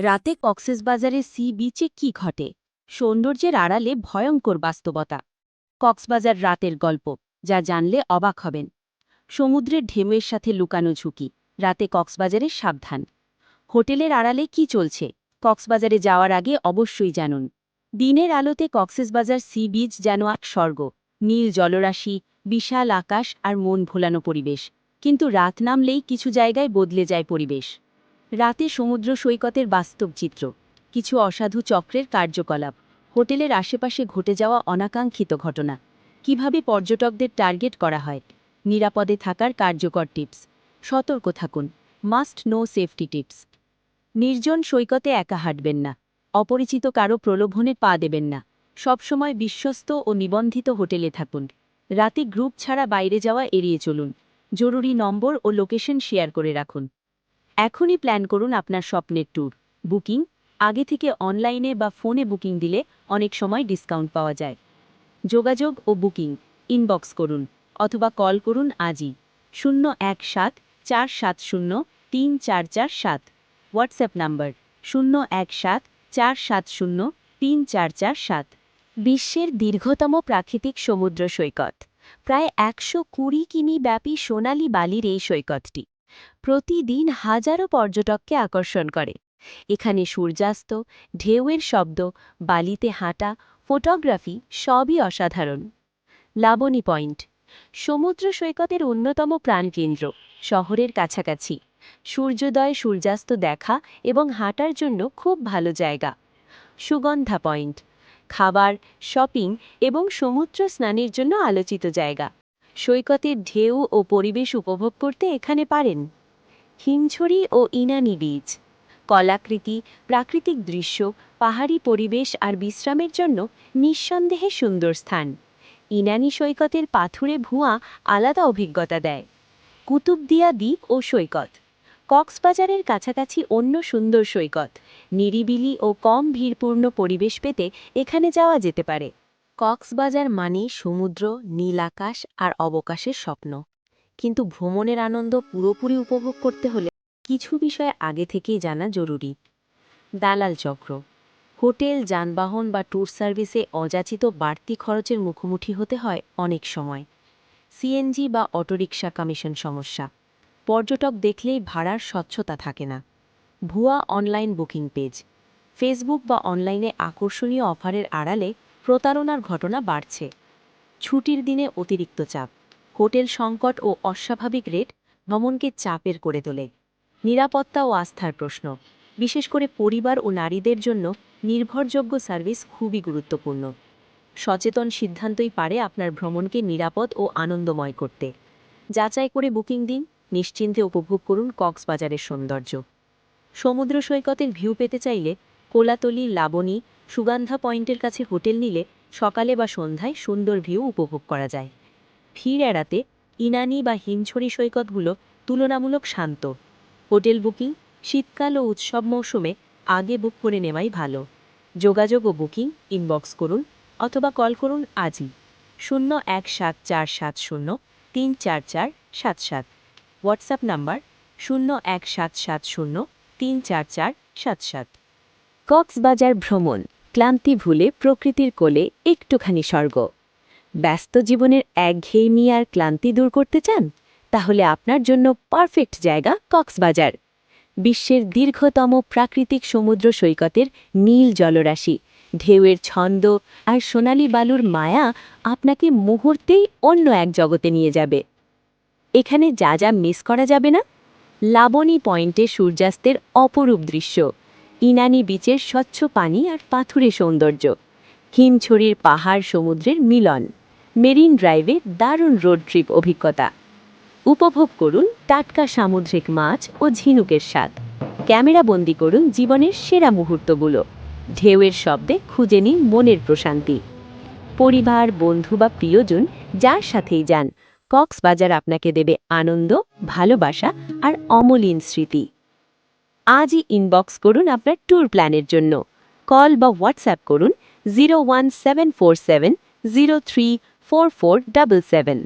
রাতে কক্সবাজারের সি বিচে কি ঘটে? সৌন্দর্যের আড়ালে ভয়ঙ্কর বাস্তবতা। কক্সবাজার রাতের গল্প, যা জানলে অবাক হবেন। সমুদ্রের ঢেউয়ের সাথে লুকানো ঝুঁকি। রাতে কক্সবাজারে সাবধান। হোটেলের আড়ালে কি চলছে? কক্সবাজারে যাওয়ার আগে অবশ্যই জানুন। দিনের আলোতে কক্সবাজার সি বিচ যেন এক স্বর্গ। নীল জলরাশি, বিশাল আকাশ আর মন ভোলানো পরিবেশ। কিন্তু রাত নামলেই কিছু জায়গায় বদলে যায় পরিবেশ। রাতে সমুদ্র সৈকতের বাস্তব চিত্র, কিছু অসাধু চক্রের কার্যকলাপ, হোটেলের আশেপাশে ঘটে যাওয়া অনাকাঙ্ক্ষিত ঘটনা, কিভাবে পর্যটকদের টার্গেট করা হয়, নিরাপদে থাকার কার্যকর টিপস। সতর্ক থাকুন, মাস্ট নো সেফটি টিপস। নির্জন সৈকতে একা হাঁটবেন না, অপরিচিত কারো প্রলোভনে পা দেবেন না, সবসময় বিশ্বস্ত ও নিবন্ধিত হোটেলে থাকুন। রাতে গ্রুপ ছাড়া বাইরে যাওয়া এড়িয়ে চলুন, জরুরি নম্বর ও লোকেশন শেয়ার করে রাখুন। এখনই প্ল্যান করুন আপনার স্বপ্নের ট্যুর। বুকিং আগে থেকে অনলাইনে বা ফোনে বুকিং দিলে অনেক সময় ডিসকাউন্ট পাওয়া যায়। যোগাযোগ ও বুকিং ইনবক্স করুন অথবা কল করুন আজই 017-470-3447। WhatsApp number 017-470-3447। বিশ্বের দীর্ঘতম প্রাকৃতিক সমুদ্র সৈকত, প্রায় 120 কিমি ব্যাপী সোনালী বালির এই সৈকতটি প্রতিদিন হাজারো পর্যটককে আকর্ষণ করে। এখানে সূর্যাস্ত, ঢেউয়ের শব্দ, বালিতে হাঁটা, ফটোগ্রাফি সবই অসাধারণ। লাবণী পয়েন্ট সমুদ্র সৈকতের অন্যতম প্রাণকেন্দ্র, শহরের কাছাকাছি। সূর্যোদয় সূর্যাস্ত দেখা এবং হাঁটার জন্য খুব ভালো জায়গা। সুগন্ধা পয়েন্ট খাবার, শপিং এবং সমুদ্র স্নানের জন্য আলোচিত জায়গা। সৈকতের ঢেউ ও পরিবেশ উপভোগ করতে এখানে পারেন। হিমছড়ি ও ইনানি বিচ কলাকৃতি, প্রাকৃতিক দৃশ্য, পাহাড়ি পরিবেশ আর বিশ্রামের জন্য নিঃসন্দেহে সুন্দর স্থান। ইনানি সৈকতের পাথুরে ভুঁয়া আলাদা অভিজ্ঞতা দেয়। কুতুবদিয়া দ্বীপ ও সৈকত কক্সবাজারের কাছাকাছি অন্য সুন্দর সৈকত। নিরিবিলি ও কম ভিড়পূর্ণ পরিবেশ পেতে এখানে যাওয়া যেতে পারে। কক্সবাজার মানে সমুদ্র, নীল আকাশ আর অবকাশের স্বপ্ন। কিন্তু ভ্রমণের আনন্দ পুরোপুরি উপভোগ করতে হলে কিছু বিষয় আগে থেকেই জানা জরুরি। দালাল চক্র হোটেল, যানবাহন বা ট্যুর সার্ভিসে অযাচিত বাড়তি খরচের মুখোমুখি হতে হয় অনেক সময়। সিএনজি বা অটোরিকশা কমিশন সমস্যা, পর্যটক দেখলেই ভাড়ার স্বচ্ছতা থাকে না। ভুয়া অনলাইন বুকিং পেজ ফেসবুক বা অনলাইনে আকর্ষণীয় অফারের আড়ালে প্রতারণার ঘটনা বাড়ছে। ছুটির দিনে অতিরিক্ত চাপ, হোটেল সংকট ও অস্বাভাবিক রেট ভ্রমণকে চাপের করে তোলে। নিরাপত্তা ও আস্থার প্রশ্ন, বিশেষ করে পরিবার ও নারীদের জন্য নির্ভরযোগ্য সার্ভিস খুবই গুরুত্বপূর্ণ। সচেতন সিদ্ধান্তই পারে আপনার ভ্রমণকে নিরাপদ ও আনন্দময় করতে। যাচাই করে বুকিং দিন, নিশ্চিন্তে উপভোগ করুন কক্সবাজারের সৌন্দর্য। সমুদ্র সৈকতের ভিউ পেতে চাইলে কোলাতলি, লাবণী, সুগন্ধা পয়েন্টের কাছে হোটেল নিলে সকালে বা সন্ধ্যায় সুন্দর ভিউ উপভোগ করা যায়। ভিড় এড়াতে ইনানি বা হিমছড়ি সৈকতগুলো তুলনামূলক শান্ত। হোটেল বুকিং শীতকাল ও উৎসব মৌসুমে আগে বুক করে নেওয়াই ভালো। যোগাযোগ ও বুকিং ইনবক্স করুন অথবা কল করুন আজই 017-470-34477। WhatsApp number 01770-34477। কক্সবাজার ভ্রমণ ক্লান্তি ভুলে প্রকৃতির কোলে একটুখানি স্বর্গ। ব্যস্ত জীবনের একঘেয়েমি আর ক্লান্তি দূর করতে চান? তাহলে আপনার জন্য পারফেক্ট জায়গা কক্সবাজার। বিশ্বের দীর্ঘতম প্রাকৃতিক সমুদ্র সৈকতের নীল জলরাশি, ঢেউয়ের ছন্দ আর সোনালি বালুর মায়া আপনাকে মুহূর্তেই অন্য এক জগতে নিয়ে যাবে। এখানে যা যা মিস করা যাবে না: লাবণী পয়েন্টে সূর্যাস্তের অপরূপ দৃশ্য, ইনানি বিচের স্বচ্ছ পানি আর পাথুরে সৌন্দর্য, হিমছড়ির পাহাড় সমুদ্রের মিলন, মেরিন ড্রাইভে দারুণ রোড ট্রিপ অভিজ্ঞতা। উপভোগ করুন টাটকা সামুদ্রিক মাছ ও ঝিনুকের স্বাদ। ক্যামেরা বন্দি করুন জীবনের সেরা মুহূর্তগুলো। ঢেউয়ের শব্দে খুঁজে নিন মনের প্রশান্তি। পরিবার, বন্ধু বা প্রিয়জন যার সাথেই যান, কক্সবাজার আপনাকে দেবে আনন্দ, ভালোবাসা আর অমলিন স্মৃতি। আজই ইনবক্স করুন আপনার ট্যুর প্ল্যানের জন্য। কল বা হোয়াটসঅ্যাপ করুন 01747 034477।